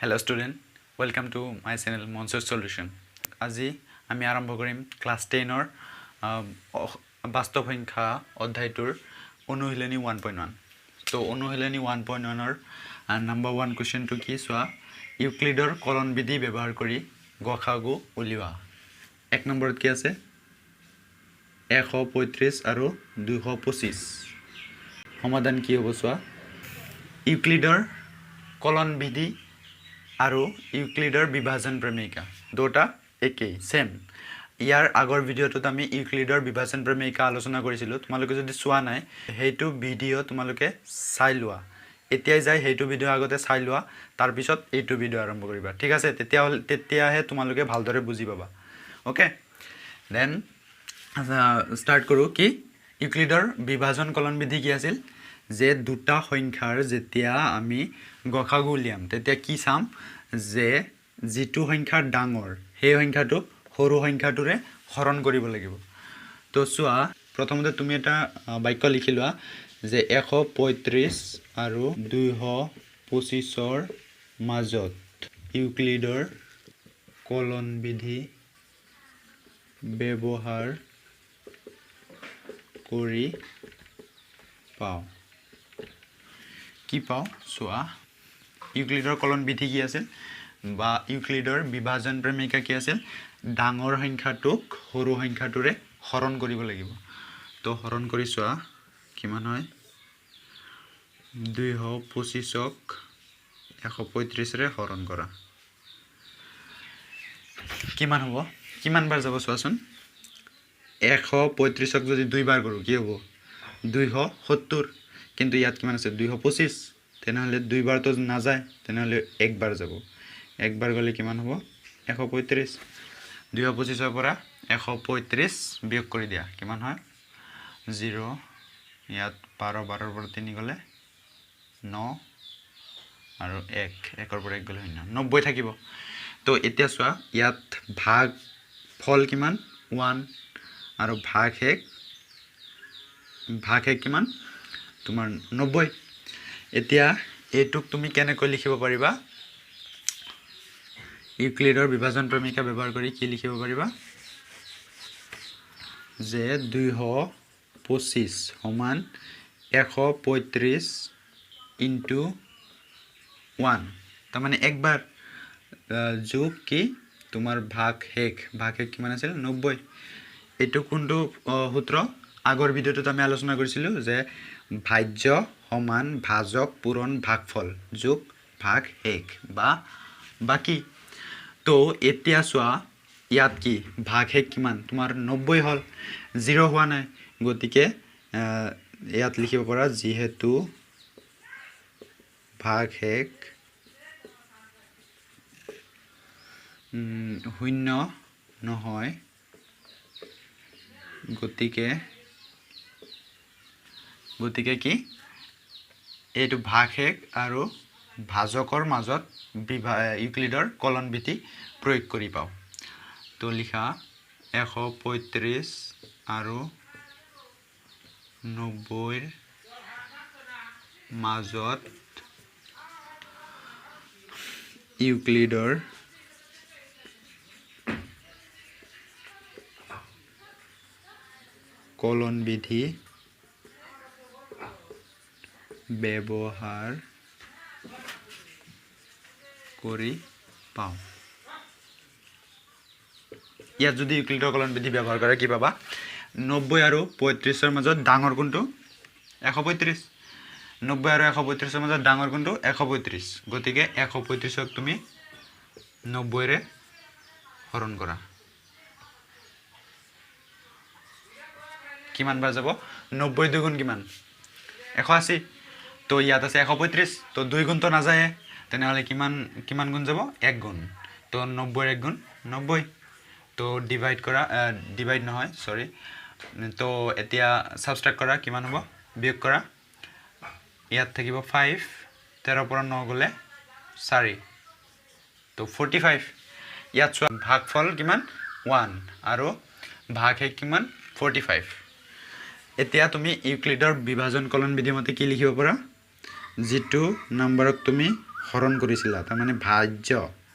Hello student, welcome to my channel Monster Solution. আজি আমি আৰম্ভ কৰিম ক্লাস 10 ৰ বাস্তৱ সংখ্যা অধ্যায়টোৰ অনুশীলনী 1.1 তো অনুশীলনী 1.1 ৰ নাম্বাৰ 1 কোৱেশ্চনটো কি সোৱা ইউক্লিডৰ কলন বিধি ব্যৱহাৰ কৰি গসাগু উলিওৱা এক নম্বৰত কি আছে 135 আৰু 225 সমাধান কি হ'ব সোৱা ইউক্লিডৰ কলন বিধি আৰু ইউক্লিডৰ বিভাজন প্ৰমেয়িকা দুটা একেই সেম ইয়াৰ আগৰ ভিডিওটোত আমি ইউক্লিডৰ বিভাজন প্ৰমেয়িকা আলোচনা কৰিছিলো তোমালোকে যদি চোৱা নাই হেইটো ভিডিও তোমালোকে চাই লোৱা এতিয়াই যাই হেইটো ভিডিও আগতে চাই লোৱা তাৰ পিছত এইটো ভিডিও আৰম্ভ কৰিবা ঠিক আছে তেতিয়াহে তোমালোকে ভালদৰে বুজি পাবা ওকে দেন স্টাৰ্ট কৰো কি ইউক্লিডৰ বিভাজন কলন বিধি কি আছিল যে দুটা সংখ্যাৰ যেতিয়া আমি গসাগু উলিয়াম তেতিয়া কি চাম যে যেটো সংখ্যা ডাঙৰ সেই সংখ্যাটো সৰু সংখ্যাটোৰে হৰণ কৰিব লাগিব তো সোৱা প্ৰথমতে তুমি এটা বাক্য লিখি লোৱা যে 135 আৰু 225 ৰ মাজত ইউক্লিডৰ কলন বিধি ব্যৱহাৰ কৰি পাও কি পাও সোৱা ইউক্লিডৰ কলন বিধি কি আছিল বা ইউক্লিডৰ বিভাজন প্ৰমেয়িকা কি আছিল ডাঙৰ সংখ্যাটোক সৰু সংখ্যাটোৰে হৰণ কৰিব লাগিব তো হৰণ কৰি সোৱা কিমান হয় 225 ক 135 ৰে হৰণ কৰা কিমান হ'ব কিমান বাৰ যাব সোৱাচোন 135 ক যদি দুই বাৰ কৰো কি হ'ব 270 কিন্তু ইয়াত কিমান আছে 225 তেনেহলে দুই বাৰ তো না যায় তেনেহলে এক বাৰ যাব এক বাৰ গলে কিমান হ'ব 135 225 ৰ পৰা 135 বিয়োগ কৰি দিয়া কিমান হয় 0 ইয়াত 12 12 ৰ পৰা 3 গলে 9 আৰু 1 1 ৰ পৰা 1 গলে 90 থাকিব তো এতিয়া সোৱা ইয়াত ভাগ ফল কিমান 1 আৰু ভাগ এক কিমান তোমাৰ 90 এতিয়া এটুক তুমি কেনেকৈ লিখিব পাৰিবা ইউক্লিডৰ বিভাজন প্ৰমেয়িকা ব্যৱহাৰ কৰি কি লিখিব পাৰিবা যে 225 সমান 135 ইনটু 1 তাৰ মানে একবাৰ যোগ কি তোমাৰ ভাগ এক কিমান আছিল 90 এটো কোনটো সূত্ৰ আগৰ ভিডিওটোত আমি আলোচনা কৰিছিলো যে ভাজ্য সমান ভাজক পূৰণ ভাগফল যোগ ভাগ এক বা বাকি তো এতিয়া সোৱা ইয়াত কি ভাগ এক কিমান তোমাৰ 90 হল 0 হোৱা নাই গতিকে ইয়াত লিখিব পৰা যেহেতু ভাগ এক শূন্য নহয় গতিকে কি এইটো ভাগ এক আৰু ভাজকৰ মাজত ইউক্লিডৰ কলন বিধি প্ৰয়োগ কৰি পাও তো লিখা 135 আৰু 90 ৰ মাজত ইউক্লিডৰ কলন বিধি ব্যৱহাৰ কৰি পাও ইয়াত যদি ইউক্লিডৰ কলন বিধি ব্যৱহাৰ কৰে কি পাবা 90 আৰু 35 ৰ মাজত ডাঙৰ কোনটো 135 90 আৰু 135 ৰ মাজত ডাঙৰ কোনটো 135 গতিকে 135 ক তুমি 90 ৰে হৰণ কৰা কিমান বাৰ যাব 90 দুগুণ কিমান 180 তো ইয়াত আছে 135 তো 2 গুণ তো না যায় তেনেহলে কিমান গুণ যাব 1 গুণ তো 90 ৰ 1 গুণ 90 তো ডিভাইড নহয় সৰি তো এতিয়া সাবট্ৰাক্ট কৰা কিমান হ'ব বিয়োগ কৰা ইয়াত থাকিব 5 13 পৰা 9 গলে 4 তো 45 ইয়াত ভাগফল কিমান 1 আৰু ভাগ এক কিমান 45 এতিয়া তুমি ইউক্লিডৰ বিভাজন কলন বিধি মতে কি লিখিব পাৰা যেটো নম্বৰক তুমি হৰণ কৰিছিলা তাৰমানে ভাজ্য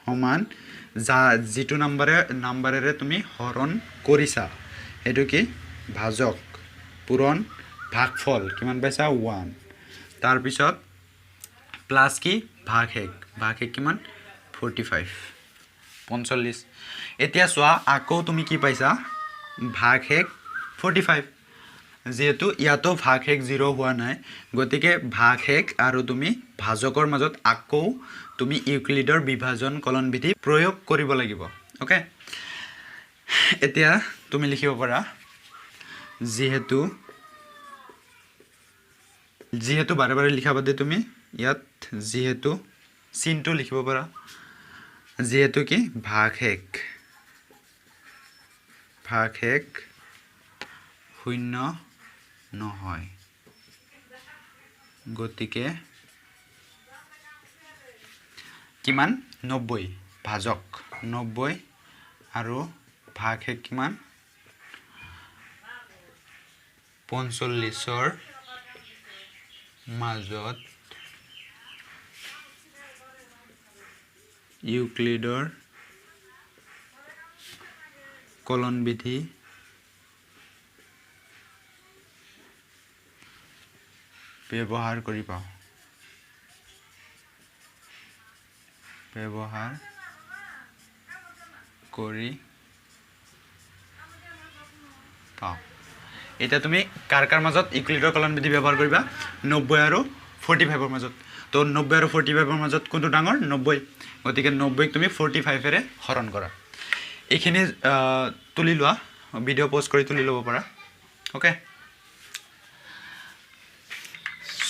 সমান যিটো নাম্বাৰেৰে তুমি হৰণ কৰিছা সেইটো কি ভাজক পূৰণ ভাগফল কিমান পাইছা 1 তাৰপিছত প্লাস কি ভাগশেষ কিমান 45 এতিয়া চোৱা আকৌ তুমি কি পাইছা ভাগশেষ 45 যেহেতু ইয়াতো ভাগশেষ 0 হোৱা নাই গতিকে ভাগশেষ আৰু তুমি ভাজকৰ মাজত আকৌ তুমি ইউক্লিডৰ বিভাজন কলন বিধি প্ৰয়োগ কৰিব লাগিব ওকে এতিয়া তুমি লিখিব পাৰা যেহেতু বাৰে বাৰে লিখা বাদে তুমি ইয়াত যেহেতু চিনটো লিখিব পাৰা যেহেতু কি ভাগশেষ শূন্য নহয় গতিকে কিমান 90 ভাজক 90 আৰু ভাগশেষ কিমান 45ৰ মাজত ইউক্লিডৰ কলন বিধি ব্যৱহাৰ কৰি পাওঁ এটা তুমি কাৰ মাজত ইউক্লিডৰ কলন বিধি ব্যৱহাৰ কৰিবা 90 আৰু 45ৰ মাজত তো 90 আৰু 45ৰ মাজত কোনটো ডাঙৰ 90 গতিকে 90ক তুমি 45 এৰে হৰণ কৰা এইখিনি তুলি লোৱা ভিডিও পোষ্ট কৰি তুলি ল'ব পাৰা ওকে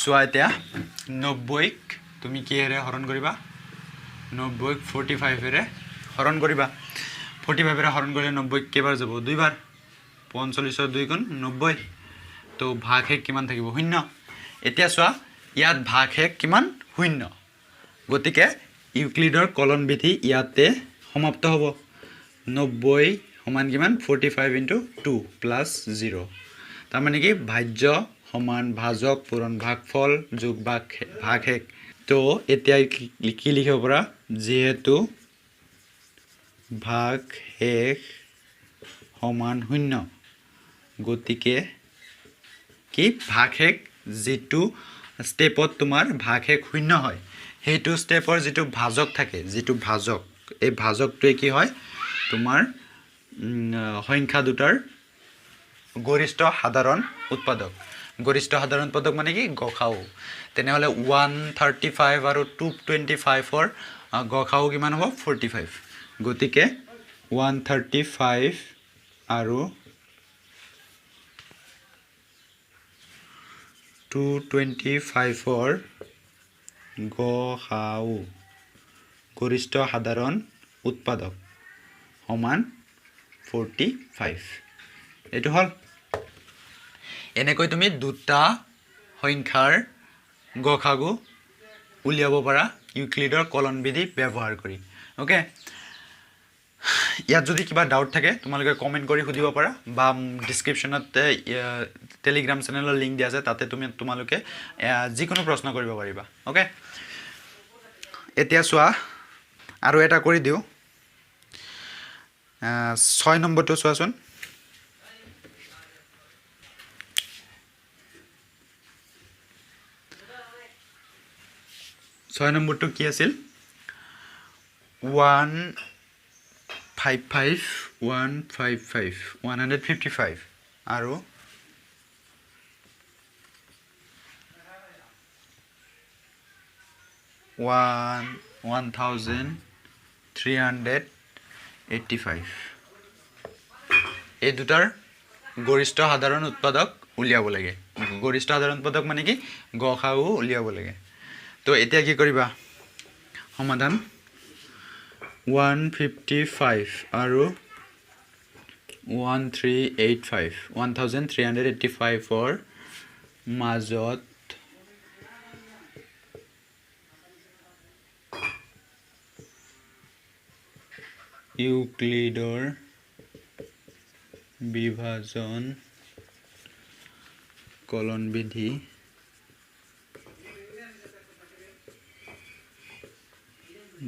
চোৱা এতিয়া 90ক তুমি কিহেৰে হৰণ কৰিবা 90ক 45 এৰে হৰণ কৰিবা 45 এৰে হৰণ কৰিলে 90ক কেইবাৰ যাব দুইবাৰ 45ৰ 2 গুণ 90 তো ভাগশেষ কিমান থাকিব 0 এতিয়া চোৱা ইয়াত ভাগশেষ কিমান 0 গতিকে ইউক্লিডৰ কলন বিধি ইয়াতে সমাপ্ত হ'ব 90 সমান কিমান 45 * 2 + 0 তাৰ মানে কি ভাজ্য সমান ভাজক পূৰণ ভাগফল যোগ ভাগশেষ তো এতিয়া কি লিখিব পৰা যেহেতু ভাগশেষ সমান 0 গতিকে কি ভাগশেষ যেটো স্টেপত তোমাৰ ভাগশেষ 0 হয় সেইটো স্টেপৰ যেটো ভাজক থাকে যেটো ভাজক এই ভাজকটোৱে কি হয় তোমাৰ সংখ্যা দুটাৰ গৰিষ্ঠ সাধাৰণ উৎপাদক মানে কি গসাউ তেনেহলে 135 আৰু 225ৰ গসাউ কিমান হ'ব 45 গতিকে 135 আৰু 225ৰ গসাউ গৰিষ্ঠ সাধাৰণ উৎপাদক সমান 45 এটো হল এনেকৈ তুমি দুটা সংখ্যাৰ গসাগু উলিয়াব পাৰা ইউক্লিডৰ কলন বিধি ব্যৱহাৰ কৰি ওকে ইয়াত যদি কিবা ডাউট থাকে তোমালোকে কমেন্ট কৰি সুধিব পাৰা বা ডেসক্ৰিপচনত টেলিগ্ৰাম চেনেলৰ লিংক দিয়া আছে তাতে তোমালোকে যিকোনো প্ৰশ্ন কৰিব পাৰিবা ওকে এতিয়া চোৱা আৰু এটা কৰি দিও 6 নম্বৰটো চোৱাচোন 6 নম্বৰটো কি আছিল 155 আৰু 1385 এই দুটাৰ গৰিষ্ঠ সাধাৰণ উৎপাদক উলিয়াব লাগে গৰিষ্ঠ সাধাৰণ উৎপাদক মানে কি গসাউ উলিয়াব লাগে তো এতিয়া কি কৰিবা সমাধান 155 আৰু 1385ৰ মাজত ইউক্লিডৰ বিভাজন কলন বিধি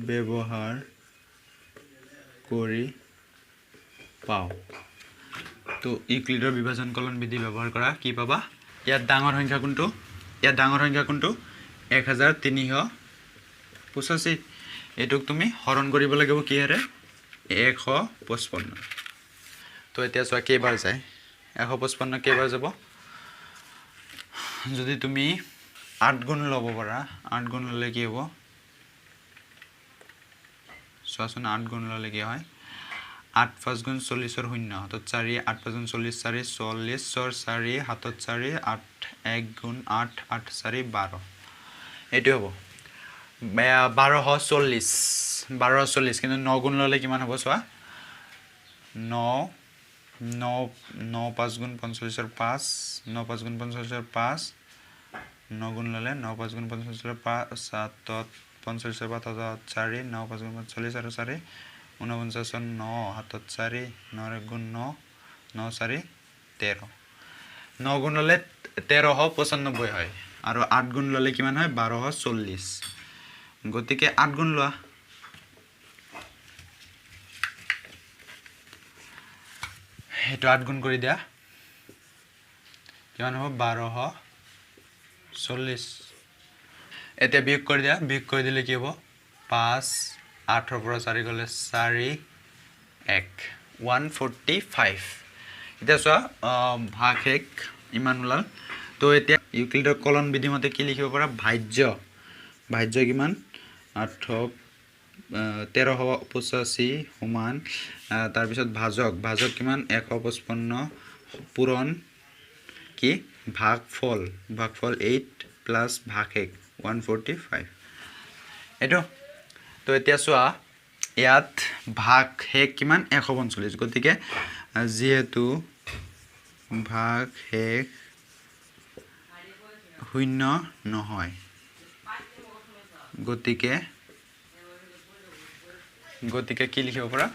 ব্যৱহাৰ কৰি পাওঁ তো ইউক্লিডৰ বিভাজন কলন বিধি ব্যৱহাৰ কৰা কি পাবা ইয়াত ডাঙৰ সংখ্যা কোনটো 1385 এটুক তুমি হৰণ কৰিব লাগিব কিহেৰে 155 তো এতিয়া চোৱা কেইবাৰ যায় 155 কেইবাৰ যাব যদি তুমি 8 গুণ ল'ব পাৰা 8 গুণ ল'লে কি হ'ব চোৱাচোন 8 গুণ ল'লে কি হয় 8 5 গুণ 40 শূন্য হাতত 4 8 5 গুণ 40 4 40 4 হাতত 4 8 1 গুণ 8 8 4 12 এটো হ'ব 1240 কিন্তু 9 গুণ ল'লে কিমান হ'ব চোৱা 9 9 9 5 গুণ 45 5 9 5 গুণ 45 5 9 গুণ ল'লে 9 5 গুণ 45 5 7 45 5 4 9 5 গুণ 40 আৰু 4 49 9 হাতত 4 9 গুণ 9 9 4 13 9 গুণ ল'লে 1395 হয় আৰু 8 গুণ ল'লে কিমান হয় 1240 গতিকে 8 গুণ লোৱা হেতু 8 গুণ কৰি দিয়া কিমান হ'ব 1240 এতিয়া বিয়োগ কৰি দিয়া বিয়োগ কৰি দিলে কি হ'ব 5 8 ৰ পৰা 4 গ'লে 4 1 145 এতিয়া চোৱা ভাগ এক ইমান ওলাল তো এতিয়া ইউক্লিডৰ কলন বিধি মতে কি লিখিব পাৰা ভাজ্য কিমান 8 1385 সমান তাৰ পিছত ভাজক কিমান 155 পূৰণ কি ভাগফল 8 প্লাস ভাগ 1 145 এটো তো এতিয়া চোৱা ইয়াত ভাগ হেক কিমান 145 গতিকে যেহেতু ভাগ হেক শূন্য নহয় গতিকে কি লিখিব পাৰা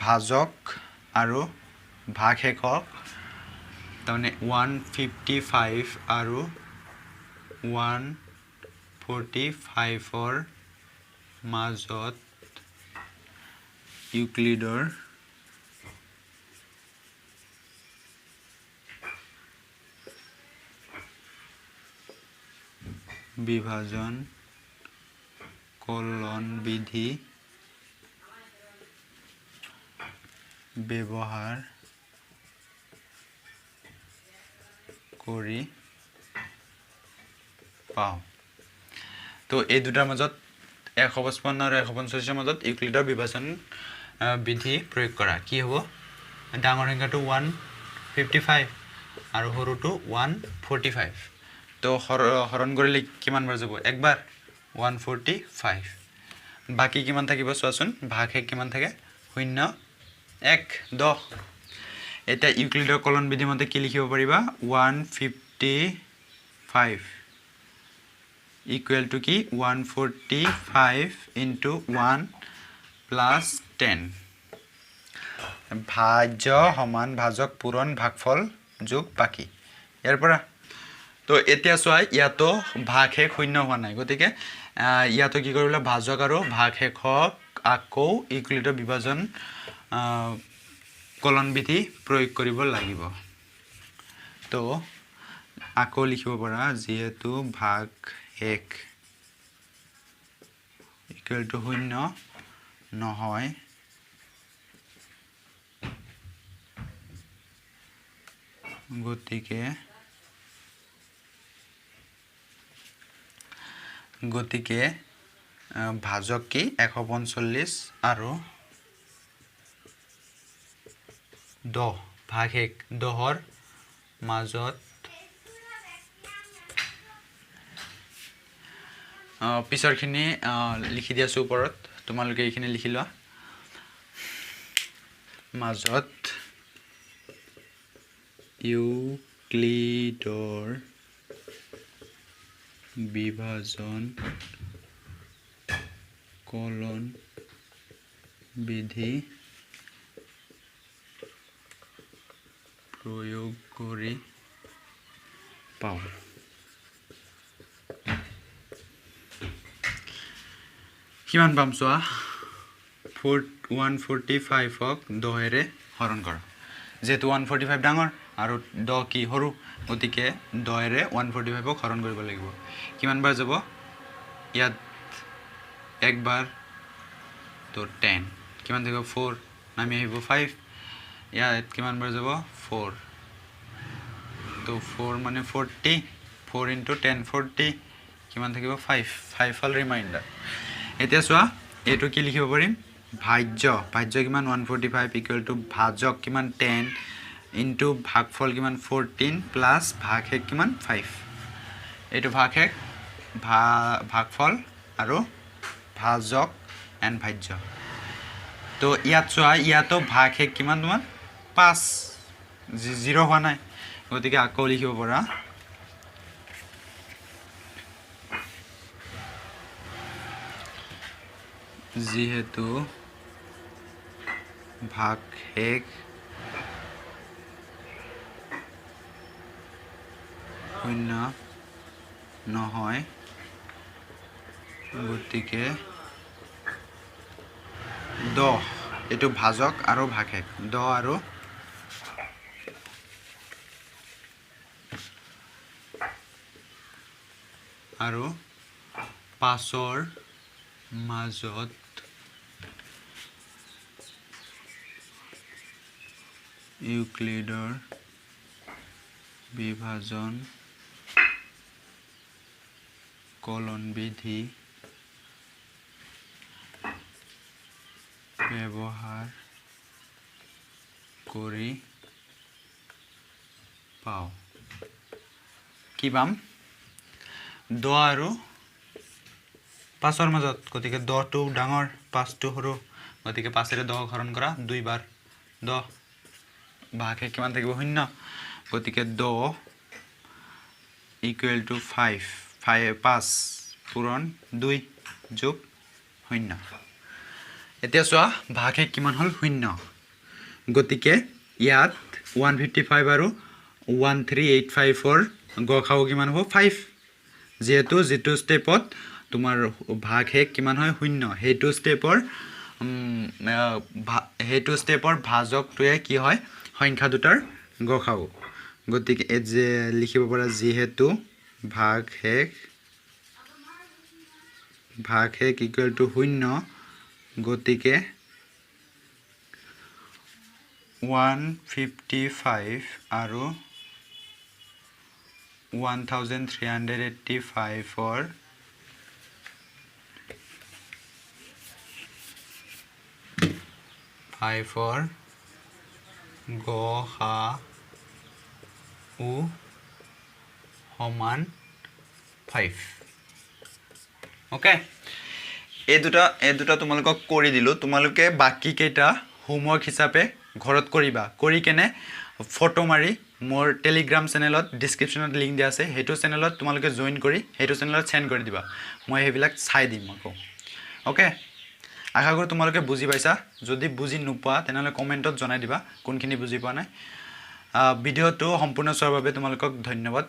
ভাজক আৰু ভাগ হেকক তাৰমানে 155 আৰু 145 ৰ মাজত ইউক্লিডৰ বিভাজন কলন বিধি ব্যৱহাৰ কৰি পাওঁ তো এই দুটাৰ মাজত 155 আৰু 145 ৰ মাজত ইউক্লিডৰ বিভাজন বিধি প্ৰয়োগ কৰা কি হ'ব ডাঙৰ সংখ্যাটো 155 আৰু সৰুটো 145 তো হৰণ কৰিলে কিমান বাৰ যাব একবাৰ 145 বাকি কিমান থাকিব চোৱাচোন ভাগ হেক কিমান থাকে 0 1 10 এটা ইউক্লিডৰ কলন বিধি মতে কি লিখিব পাৰিবা 155 equal to কি 145 into 1 plus 10 ভাজ্য সমান ভাজক পূৰণ ভাগফল যোগ বাকি ইয়াৰ পৰা তো এতিয়া চোৱা ইয়াতো ভাগ হেক শূন্য হোৱা নাই গতিকে ইয়াতো কি কৰিলে ভাজক আৰু ভাগ হেকক আকৌ ইউক্লিডৰ বিভাজন কলন বিধি প্ৰয়োগ কৰিব লাগিব তো আকৌ লিখিব পৰা যেহেতু ভাগ হেক ইকুৱেল টু শূন্য নহয় গতিকে ভাজক কি 145 আৰু 10 ভাগ হেক 10ৰ মাজত পিছৰখিনি লিখি দিয়াছো ওপৰত তোমালোকে এইখিনি লিখি লোৱা মাজত ইউক্লিডৰ বিভাজন কলন বিধি প্ৰয়োগ কৰি পাওঁ কিমান পাম চোৱা 145ক 10ৰে হৰণ কৰা যেহেতু 145 ডাঙৰ আৰু 10 কি সৰু গতিকে 10ৰে 145ক হৰণ কৰিব লাগিব কিমান বাৰ যাব ইয়াত একবাৰ তো 10 কিমান থাকিব 4 নামি আহিব 5 ইয়াত কিমান বাৰ যাব 4 তো 4 মানে 40 4 * 10 40 কিমান থাকিব 5 হল ৰিমাইন্ডাৰ এতিয়া চোৱা এটো কি লিখিব পাৰিম ভাজ্য কিমান 145 = ভাজক কিমান 10 ইনটু ভাগফল কিমান 14 প্লাস ভাগশেষ কিমান 5 এটো ভাগশেষ ভাগফল আৰু ভাজক এন্ড ভাজ্য তো ইয়াত চোৱা ইয়াতো ভাগশেষ কিমান তোমাৰ 5 0 হোৱা নাই গতিকে আকৌ লিখিব পৰা যেহেতু ভাগশেষ শূন্য নহয় গতিকে 10 এটো ভাজক আৰু ভাগশেষ 10 আৰু আৰু 5ৰ মাজত ইউক্লিডৰ বিভাজন কলন বিধি ব্যৱহাৰ কৰি পাও কি পাম 10 আৰু 5ৰ মাজত গতিকে 10 টো ডাঙৰ 5 টো সৰু গতিকে 5ৰে 10 হৰণ কৰা 2 বাৰ 10 ভাগশেষ কিমান থাকিব শূন্য গতিকে 10 = 5 পূৰণ 2 যোগ 0 এতিয়া চোৱা ভাগশেষ কিমান হল শূন্য গতিকে ইয়াত 155 আৰু 1385 ৰ গখাও কিমান হ'ব 5 যেহেতু যেটো স্টেপত তোমাৰ ভাগশেষ কিমান হয় শূন্য হেতু স্টেপৰ ভাজকটোৱে কি হয় সংখ্যা দুটাৰ গখাও গতিকে এ যে লিখিব পৰা যেহেতু ভাগশেষ = 0 গতিকে 155 আৰু 1385 ৰ গসাউ সমান 5 ওকে এই দুটা তোমালোকক কৰি দিলো তোমালোকে বাকি কেইটা হোমৱৰ্ক হিচাপে ঘৰত কৰিবা কৰি কেনে ফটো মাৰি মোৰ টেলিগ্ৰাম চেনেলত ডেসক্ৰিপচনত লিংক দিয়া আছে হেতু চেনেলত তোমালোকে জয়েন কৰি হেতু চেনেলত সেন্ড কৰি দিবা মই হেবিলাক চাই দিম আকৌ ওকে আশা কৰো তোমালোকে বুজি পাইছা যদি বুজি নোপোৱা তেনেহলে কমেন্টত জনাই দিবা কোনখিনি বুজি পোৱা নাই ভিডিওটো সম্পূৰ্ণ চোৱাৰ বাবে তোমালোকক ধন্যবাদ